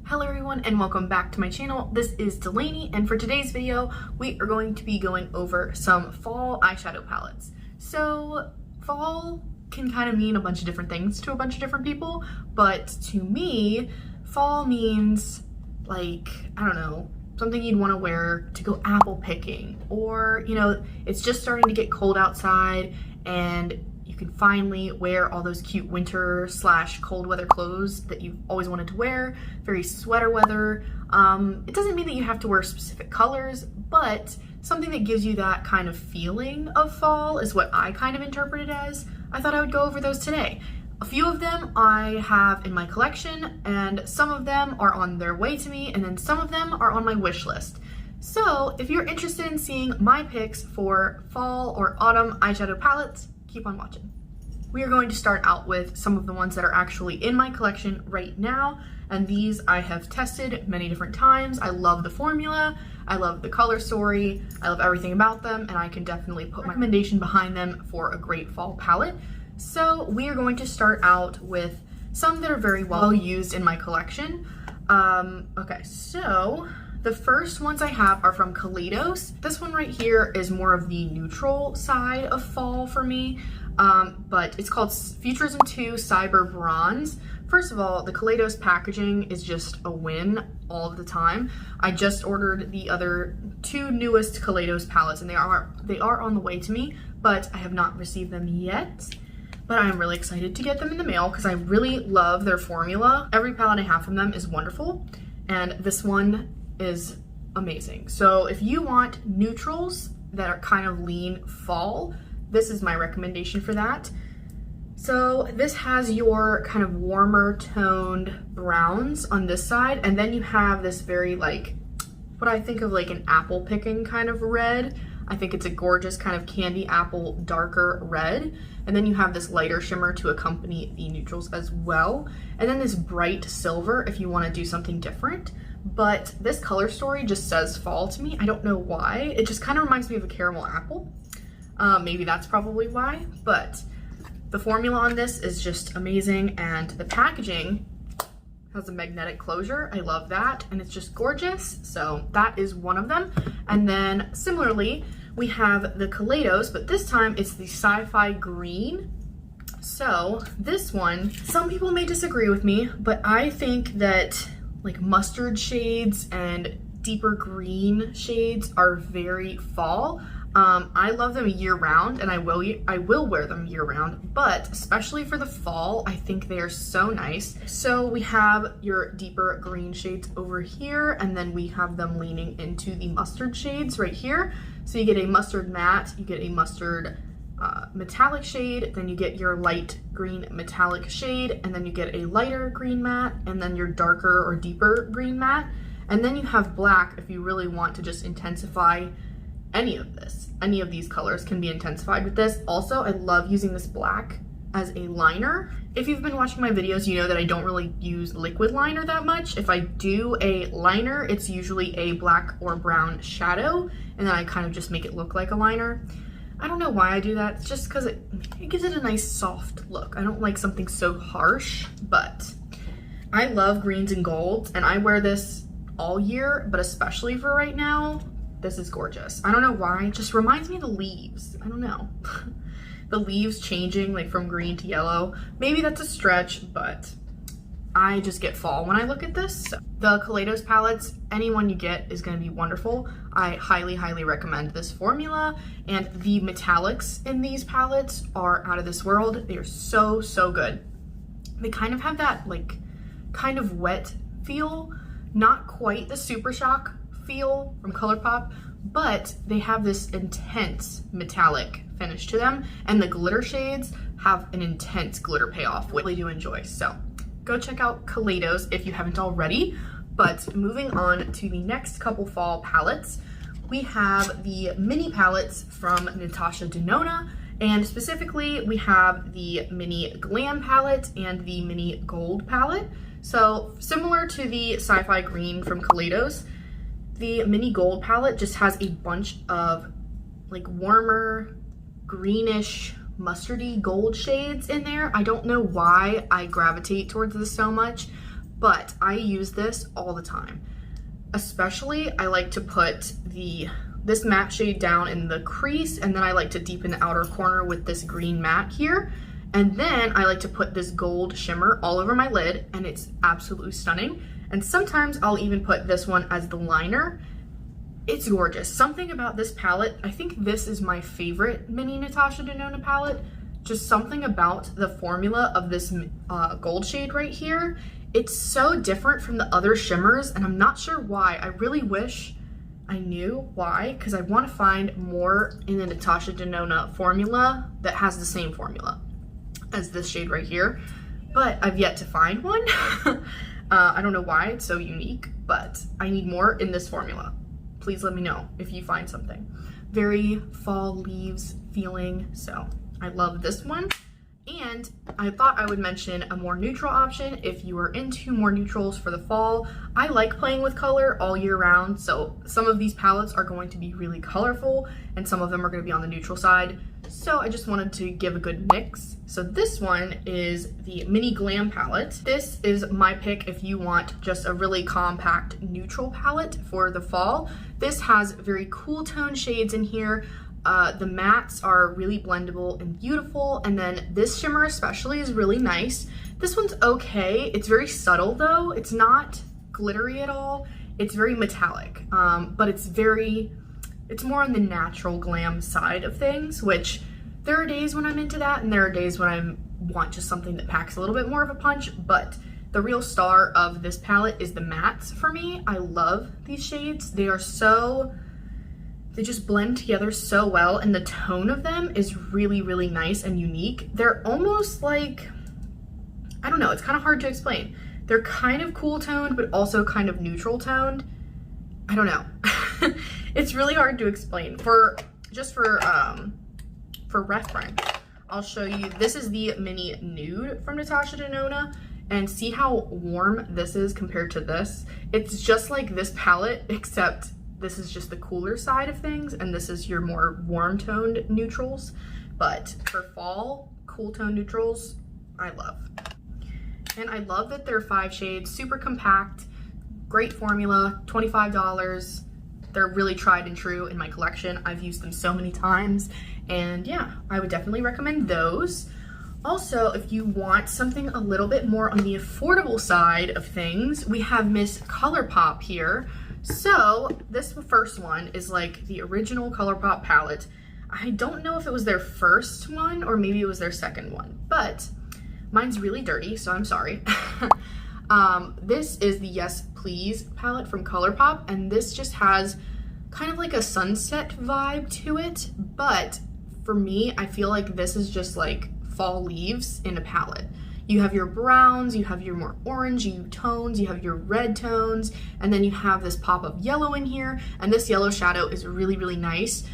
Hello everyone and welcome back to my channel. This is Delaney, and for today's video we are going to be going over some fall eyeshadow palettes. So fall can kind of mean a bunch of different things to a bunch of different people, but to me fall means like, I don't know, something you'd want to wear to go apple picking, or it's just starting to get cold outside and you can finally wear all those cute winter / cold weather clothes that you've always wanted to wear, very sweater weather. It doesn't mean that you have to wear specific colors, but something that gives you that kind of feeling of fall is what I kind of interpret it as. I thought I would go over those today. A few of them I have in my collection, and some of them are on their way to me, and then some of them are on my wish list. So if you're interested in seeing my picks for fall or autumn eyeshadow palettes, keep on watching. We are going to start out with some of the ones that are actually in my collection right now, and these I have tested many different times. I love the formula, I love the color story, I love everything about them, and I can definitely put my recommendation behind them for a great fall palette. So we are going to start out with some that are very well used in my collection. Okay, so the first ones I have are from Kaleidos. This one right here is more of the neutral side of fall for me, but it's called Futurism 2 Cyber Bronze. First of all, the Kaleidos packaging is just a win all the time. I just ordered the other two newest Kaleidos palettes, and they are on the way to me, but I have not received them yet. But I'm really excited to get them in the mail because I really love their formula. Every palette I have from them is wonderful, and this one is amazing. So if you want neutrals that are kind of lean fall, this is my recommendation for that. So this has your kind of warmer toned browns on this side, and then you have this very like, what I think of like an apple picking kind of red. I think it's a gorgeous kind of candy apple darker red. And then you have this lighter shimmer to accompany the neutrals as well. And then this bright silver if you want to do something different. But this color story just says fall to me. I don't know why. It just kind of reminds me of a caramel apple. Maybe that's probably why. But the formula on this is just amazing. And the packaging has a magnetic closure. I love that. And it's just gorgeous. So that is one of them. And then similarly, we have the Kaleidos, but this time it's the sci-fi green. So this one, some people may disagree with me, but I think that like mustard shades and deeper green shades are very fall. I love them year round, and I will wear them year round, but especially for the fall, I think they are so nice. So we have your deeper green shades over here, and then we have them leaning into the mustard shades right here. So you get a mustard matte, you get a mustard metallic shade, then you get your light green metallic shade, and then you get a lighter green matte, and then your darker or deeper green matte. And then you have black if you really want to just intensify any of this. Any of these colors can be intensified with this. Also, I love using this black as a liner. If you've been watching my videos, you know that I don't really use liquid liner that much. If I do a liner, it's usually a black or brown shadow, and then I kind of just make it look like a liner. I don't know why I do that. It's just because it gives it a nice soft look. I don't like something so harsh, but I love greens and golds, and I wear this all year, but especially for right now, this is gorgeous. I don't know why, it just reminds me of the leaves. I don't know. The leaves changing like from green to yellow. Maybe that's a stretch, but I just get fall when I look at this. So the Kaleidos palettes, any one you get is gonna be wonderful. I highly, highly recommend this formula, and the metallics in these palettes are out of this world. They are so, so good. They kind of have that like kind of wet feel, not quite the Super Shock feel from Colourpop, but they have this intense metallic finish to them, and the glitter shades have an intense glitter payoff, which I really do enjoy. So go check out Kaleidos if you haven't already. But moving on to the next couple fall palettes, we have the mini palettes from Natasha Denona, and specifically we have the mini Glam palette and the mini Gold palette. So similar to the sci-fi green from Kaleidos, the mini Gold palette just has a bunch of like warmer greenish mustardy gold shades in there. I don't know why I gravitate towards this so much, but I use this all the time. Especially, I like to put this matte shade down in the crease, and then I like to deepen the outer corner with this green matte here. And then I like to put this gold shimmer all over my lid, and it's absolutely stunning. And sometimes I'll even put this one as the liner. It's gorgeous. Something about this palette, I think this is my favorite mini Natasha Denona palette. Just something about the formula of this gold shade right here. It's so different from the other shimmers, and I'm not sure why. I really wish I knew why, because I want to find more in the Natasha Denona formula that has the same formula as this shade right here, but I've yet to find one. I don't know why it's so unique, but I need more in this formula. Please let me know if you find something. Very fall leaves feeling, so I love this one. And I thought I would mention a more neutral option if you are into more neutrals for the fall. I like playing with color all year round, so some of these palettes are going to be really colorful and some of them are going to be on the neutral side. So I just wanted to give a good mix. So this one is the Mini Glam palette. This is my pick if you want just a really compact neutral palette for the fall. This has very cool tone shades in here. The mattes are really blendable and beautiful, and then this shimmer especially is really nice. This one's okay. It's very subtle though. It's not glittery at all. It's very metallic, but it's more on the natural glam side of things, which there are days when I'm into that, and there are days when I want just something that packs a little bit more of a punch, but the real star of this palette is the mattes for me. I love these shades. They just blend together so well, and the tone of them is really, really nice and unique. They're almost like, I don't know, it's kind of hard to explain. They're kind of cool toned, but also kind of neutral toned. I don't know. It's really hard to explain. For reference, I'll show you, this is the Mini Nude from Natasha Denona, and see how warm this is compared to this. It's just like this palette, except this is just the cooler side of things, and this is your more warm toned neutrals. But for fall, cool tone neutrals, I love. And I love that they're 5 shades, super compact, great formula, $25. They're really tried and true in my collection. I've used them so many times, and yeah, I would definitely recommend those. Also, if you want something a little bit more on the affordable side of things, we have Miss Colourpop here. So this first one is like the original Colourpop palette. I don't know if it was their first one or maybe it was their second one, but mine's really dirty, so I'm sorry. This is the Yes Please palette from Colourpop, and this just has kind of like a sunset vibe to it, but for me, I feel like this is just like fall leaves in a palette. You have your browns, you have your more orangey tones, you have your red tones, and then you have this pop of yellow in here, and this yellow shadow is really, really nice.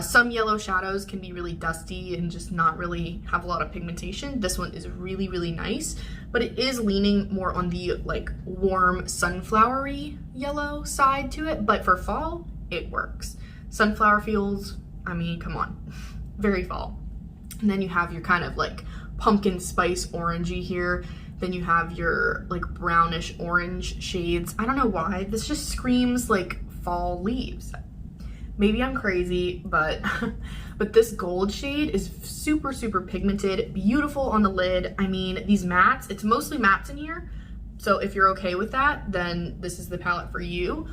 Some yellow shadows can be really dusty and just not really have a lot of pigmentation. This one is really, really nice, but it is leaning more on the like warm sunflowery yellow side to it, but for fall, it works. Sunflower feels, I mean, come on, very fall. And then you have your kind of like pumpkin spice orangey here. Then you have your like brownish orange shades. I don't know why, this just screams like fall leaves. Maybe I'm crazy, but this gold shade is super, super pigmented, beautiful on the lid. I mean, these mattes, it's mostly mattes in here. So if you're okay with that, then this is the palette for you.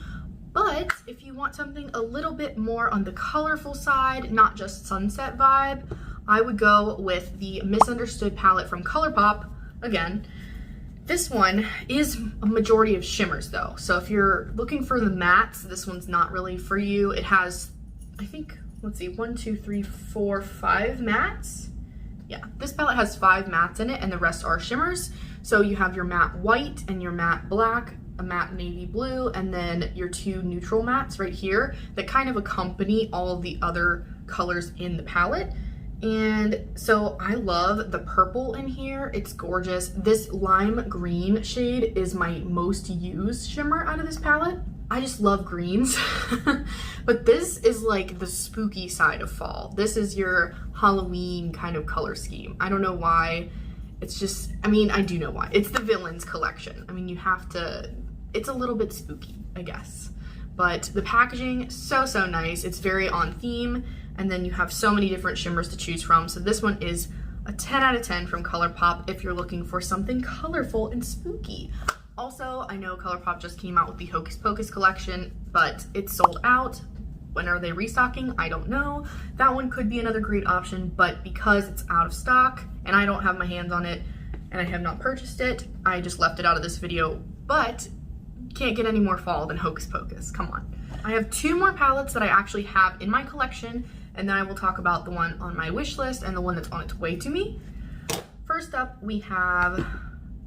But if you want something a little bit more on the colorful side, not just sunset vibe, I would go with the Misunderstood palette from Colourpop. Again, this one is a majority of shimmers though. So if you're looking for the mattes, this one's not really for you. It has, I think, let's see, 1, 2, 3, 4, 5 mattes. Yeah, this palette has 5 mattes in it and the rest are shimmers. So you have your matte white and your matte black, a matte navy blue, and then your 2 neutral mattes right here that kind of accompany all of the other colors in the palette. And so I love the purple in here, it's gorgeous. This lime green shade is my most used shimmer out of this palette. I just love greens. But this is like the spooky side of fall. This is your Halloween kind of color scheme. I don't know why. It's just, I mean, I do know why. It's the Villains collection. I mean, you have to, it's a little bit spooky, I guess. But the packaging, so nice. It's very on theme. And then you have so many different shimmers to choose from. So this one is a 10 out of 10 from Colourpop if you're looking for something colorful and spooky. Also, I know Colourpop just came out with the Hocus Pocus collection, but it's sold out. When are they restocking? I don't know. That one could be another great option, but because it's out of stock and I don't have my hands on it and I have not purchased it, I just left it out of this video. But can't get any more fall than Hocus Pocus, come on. I have 2 more palettes that I actually have in my collection, and then I will talk about the one on my wish list and the one that's on its way to me. First up, we have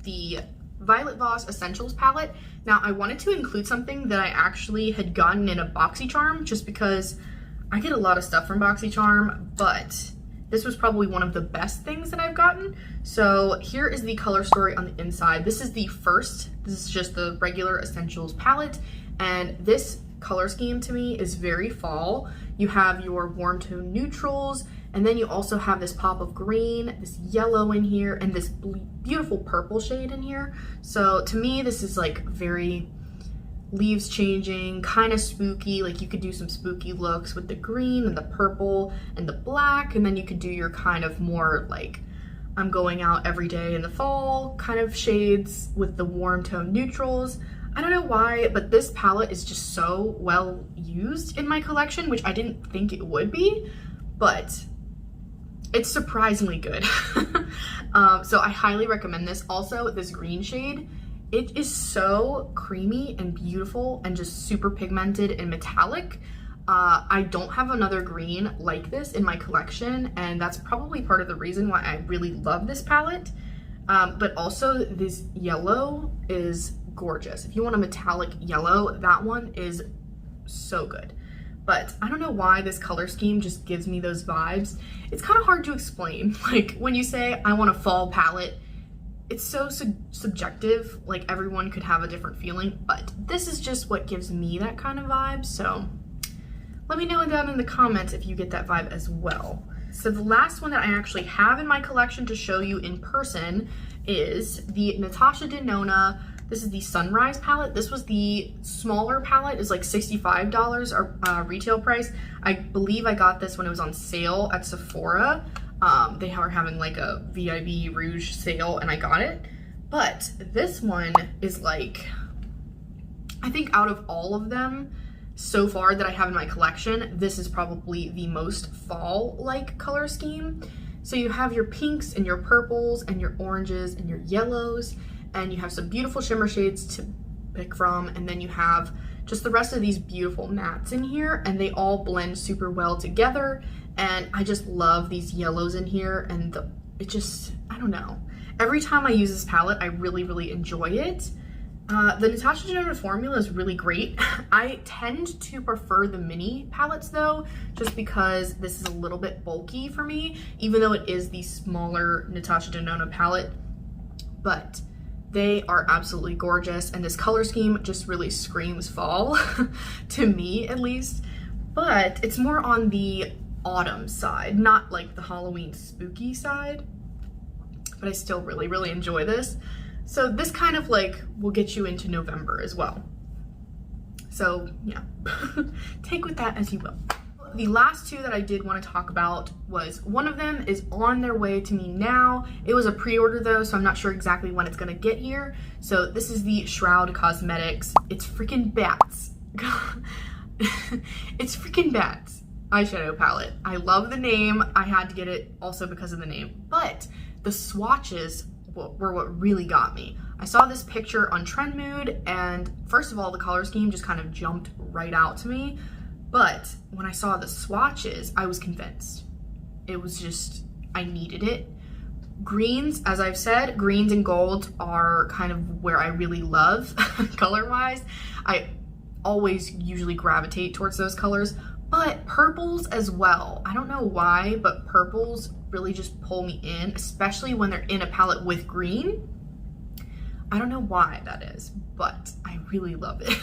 the Violet Voss Essentials palette. Now, I wanted to include something that I actually had gotten in a BoxyCharm just because I get a lot of stuff from BoxyCharm, but this was probably one of the best things that I've gotten. So here is the color story on the inside. This is the first, this is just the regular Essentials palette, and this color scheme to me is very fall. You have your warm tone neutrals, and then you also have this pop of green, this yellow in here, and this beautiful purple shade in here. So to me, this is like very leaves changing, kind of spooky. Like you could do some spooky looks with the green and the purple and the black, and then you could do your kind of more like I'm going out every day in the fall kind of shades with the warm tone neutrals. I don't know why, but this palette is just so well used in my collection, which I didn't think it would be, but it's surprisingly good. So I highly recommend this. Also, this green shade, it is so creamy and beautiful and just super pigmented and metallic. I don't have another green like this in my collection, and that's probably part of the reason why I really love this palette. But also this yellow is gorgeous. If you want a metallic yellow, that one is so good. But I don't know why this color scheme just gives me those vibes. It's kind of hard to explain. Like when you say I want a fall palette, it's so subjective. Like everyone could have a different feeling, but this is just what gives me that kind of vibe. So let me know down in the comments if you get that vibe as well. So the last one that I actually have in my collection to show you in person is the Natasha Denona. This is the Sunrise palette. This was the smaller palette, is like $65 retail price. I believe I got this when it was on sale at Sephora. They are having like a VIB Rouge sale and I got it. But this one is like, I think out of all of them so far that I have in my collection, this is probably the most fall-like color scheme. So you have your pinks and your purples and your oranges and your yellows, and you have some beautiful shimmer shades to pick from, and then you have just the rest of these beautiful mattes in here, and they all blend super well together. And I just love these yellows in here, and it just, I don't know. Every time I use this palette, I really enjoy it. The Natasha Denona formula is really great. I tend to prefer the mini palettes though, just because this is a little bit bulky for me, even though it is the smaller Natasha Denona palette. But they are absolutely gorgeous, and this color scheme just really screams fall, to me at least. But it's more on the autumn side, not like the Halloween spooky side. But I still really enjoy this. So this kind of like will get you into November as well. So yeah, take with that as you will. The last two that I did want to talk about was, one of them is on their way to me now. It was a pre-order though, so I'm not sure exactly when it's gonna get here. So this is the Shroud Cosmetics. It's freaking bats. It's freaking bats eyeshadow palette. I love the name. I had to get it also because of the name, but the swatches were what really got me. I saw this picture on Trendmood, and first of all, the color scheme just kind of jumped right out to me. But when I saw the swatches, I was convinced. It was just, I needed it. Greens, as I've said, greens and golds are kind of where I really love color-wise. I always usually gravitate towards those colors, but purples as well. I don't know why, but purples really just pull me in, especially when they're in a palette with green. I don't know why that is, but I really love it.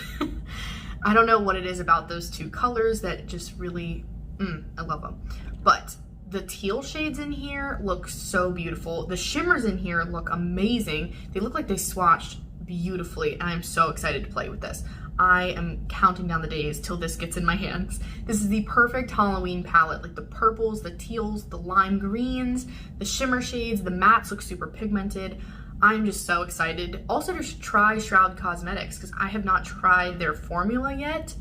I don't know what it is about those two colors that just really, I love them. But The teal shades in here look so beautiful. The shimmers in here look amazing. They look like they swatched beautifully, and I'm so excited to play with this. I am counting down the days till this gets in my hands. This is the perfect Halloween palette, like the purples, the teals, the lime greens, the shimmer shades, the mattes look super pigmented. I'm just so excited. Also to try Shroud Cosmetics, because I have not tried their formula yet,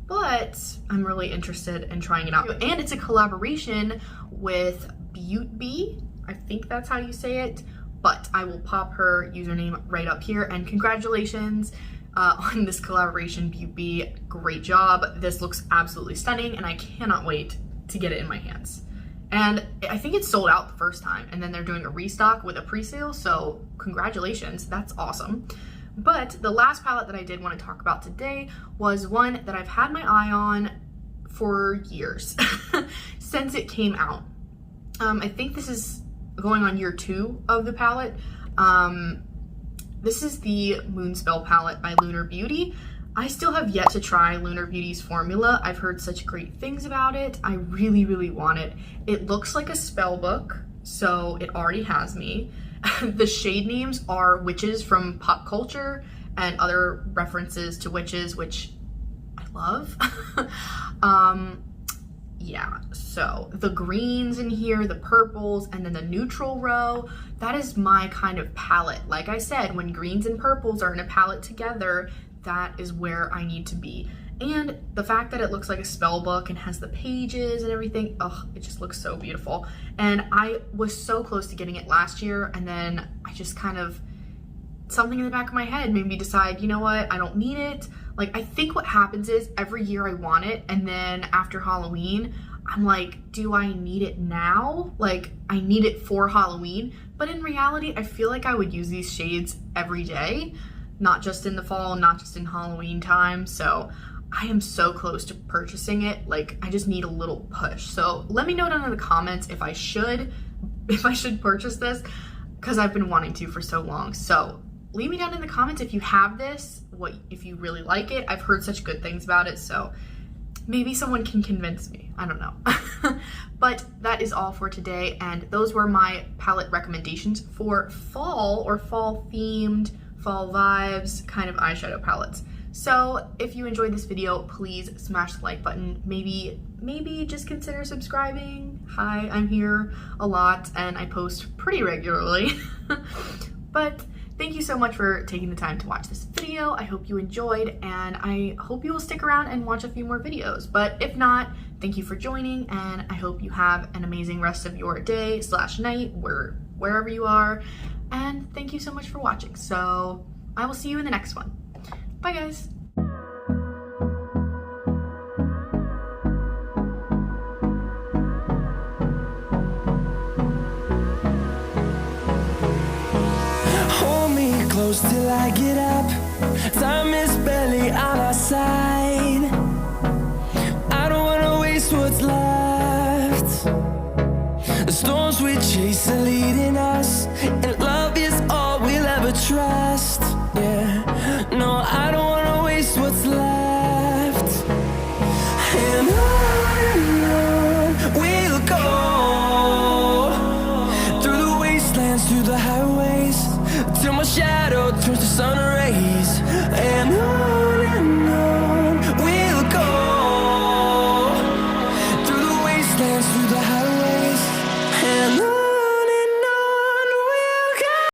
but I'm really interested in trying it out. And it's a collaboration with Beauty, I think that's how you say it, but I will pop her username right up here. And congratulations on this collaboration, Beauty. Great job. This looks absolutely stunning, and I cannot wait to get it in my hands. And I think it sold out the first time, and then they're doing a restock with a pre-sale, so congratulations, that's awesome. But the last palette that I did want to talk about today was one that I've had my eye on for years, since it came out. I think this is going on year 2 of the palette. This is the Moonspell palette by Lunar Beauty. I still have yet to try Lunar Beauty's formula. I've heard such great things about it. I really, really want it. It looks like a spell book, so it already has me. The shade names are witches from pop culture and other references to witches, which I love. Yeah, so the greens in here, the purples, and then the neutral row, that is my kind of palette. Like I said, when greens and purples are in a palette together, that is where I need to be. And the fact that it looks like a spell book and has the pages and everything, oh, it just looks so beautiful. And I was so close to getting it last year, and then I just kind of, something in the back of my head made me decide, you know what, I don't need it. Like, I think what happens is every year I want it, and then after Halloween, I'm like, do I need it now? Like, I need it for Halloween. But in reality, I feel like I would use these shades every day, not just in the fall, not just in Halloween time. So I am so close to purchasing it. Like, I just need a little push. So let me know down in the comments if I should purchase this, because I've been wanting to for so long. So leave me down in the comments if you have this, if you really like it. I've heard such good things about it, so maybe someone can convince me. I don't know. But that is all for today, and those were my palette recommendations for fall or fall themed, fall vibes kind of eyeshadow palettes. So if you enjoyed this video, please smash the like button. Maybe just consider subscribing. Hi, I'm here a lot and I post pretty regularly. But thank you so much for taking the time to watch this video. I hope you enjoyed, and I hope you will stick around and watch a few more videos. But if not, thank you for joining, and I hope you have an amazing rest of your day / night, wherever you are. And thank you so much for watching. So I will see you in the next one. Bye, guys. Close till I get up. Time is barely on our side. I don't wanna waste what's left. The storms we chase are leading us, and love is all we'll ever trust. Yeah, no, I don't wanna waste what's left. And on we'll go, through the wastelands, through the highways, till my shadow turns to sun rays.